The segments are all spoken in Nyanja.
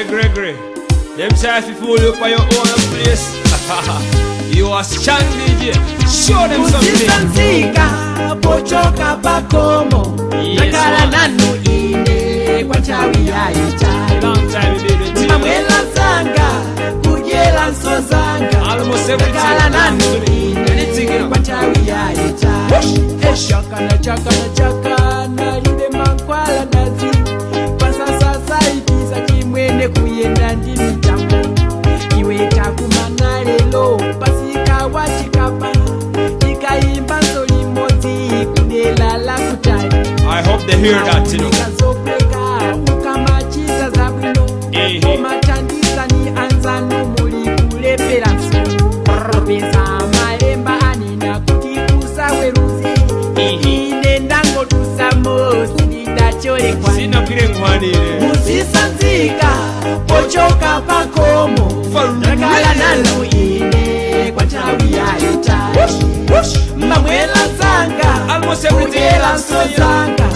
Hey Gregory, them say if you fool you for your own place. You are strong DJ. Show them something. Usisanzika pochoka pakomo nakala nanu ine kwa chawi ya ichari. Long time baby. Mamwela zanga kujela nso zanga Almost every nakala nanu ine kwa chawi ya ichari. Shaka na chaka na chaka na linde mankwala nazi pasa sasa ikiza kimwene kuyenda ndimi jambo iwe takumana lelo pasika wachikapa ikaimba nzoli moti kudela la kutali. I hope they hear that, you know. Kazopeka ukamachiza zabwino omachandisa ni anzano muli kulepera nso pesa malemba anina kutikusa weruzi ine ndango tusamo sinidachole kwa sina pile ngwanire. Usisanzika pochoka pakomo nakala nanu ine kwa chawi ya ichari. Mamwela zanga Almost everything kujela nso zanga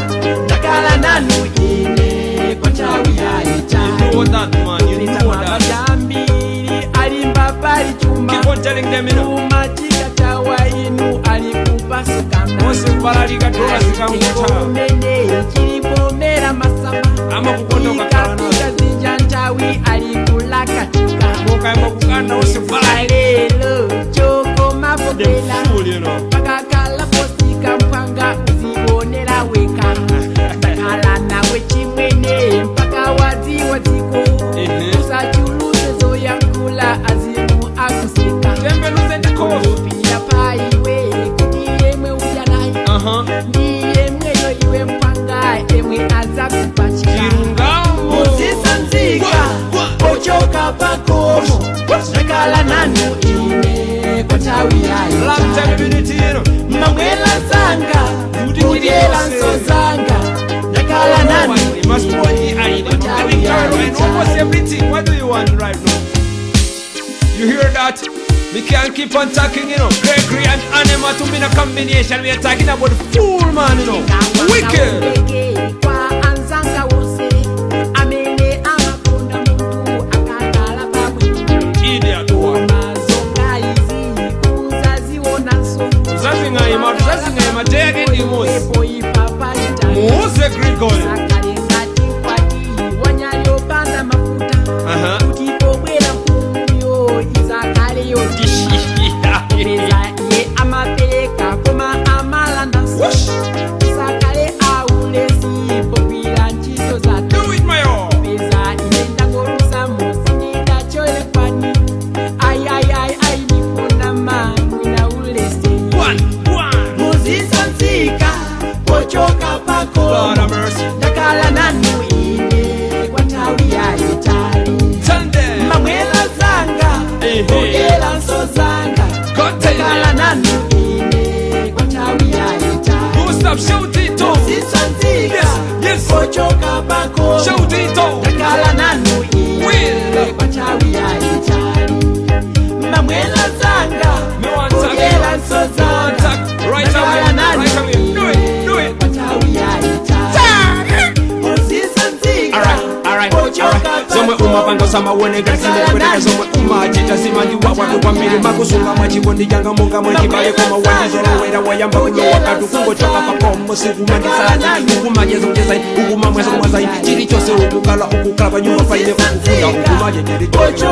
nakala nanu ine kwa chawi ya ichari. You know that, man. You know that. Jambiri alimba pali chuma Keep on telling them, you know. umachika chawa inu alikupa sukanda Mose paralika tola sikamukota. Mene chilipomera masama Ama kukonda ukatana. Katika zinjantawi alikula katika Moka ema kukanda ose paralika. Lelo choko mapopela Them fool, you know. Pakakala posika mpanga uzibonera weka Kala nawe chimwene mpaka wazi waziko Usachuluze zoyankula azimu akusika Tembe luze ndikofu. Pia paiwe kudiye mwe ujanai ndiye mweyo iwe mpanga emwe aza kupachika. Kirungambo. Usisanzika pochoka pakomo nakala nanu ine kwa chawi ya Long time baby, you know. mamwela zanga kujela nso zanga nakala nanu You must put the eye. kwa chawi ya Almost everything. What do you want right now? You hear that? We can't keep on talking, you know. Gregory and Anima to be in a combination. We are talking about fool, man, you know. Wicked. kwa anzanga wose amene amapunda muntu akakala pabwino Idiot one. mazonga izi kuzaziona nso Zazingaima, zazingaima, day again the most. Epo ipapa ita Mose Gregory. Sakalengati kwati wanyaliopanda mafuta Kutipobwela mkuyo izakale yotima Peza ye amapeleka koma amalanda so Isakale aulesi popila nchizo zake Do it, my own. Peza inenda gorusa mosinida chole kwani Ay nikona mwina ulesi One. Usisanzika pochoka pako Lord have mercy. nakala nanu ine kwa chawi ya ichari. Sunday. Mamwela zanga kujela nso zanga God tell nakala you. nanu ine kwa chawi ya ichari. Don't stop, shout it out. Usisanzika Yes. pochoka pako Shout it out. nakala nanu ine Will. kwa chawi ya ichari. Mamwela zanga Me want to kujela nso zanga talk right away. nakala nanu Right away. Do it. Do it. kwa chawi ya ichari. Usisanzika Alright. pochoka Somwe umapanga sama wone gasile kweleka somwe umachita simanji watu kwa mbili makusunga machikondi janga munga mwechibale koma wajizoro wera wayamba kuno wakatu kungo choka pakomo sikumandisana ukumajezongeza ukumamweza kumwaza chili chose ukukala ukukala nyumba faile ukufunda ukumaje chili chose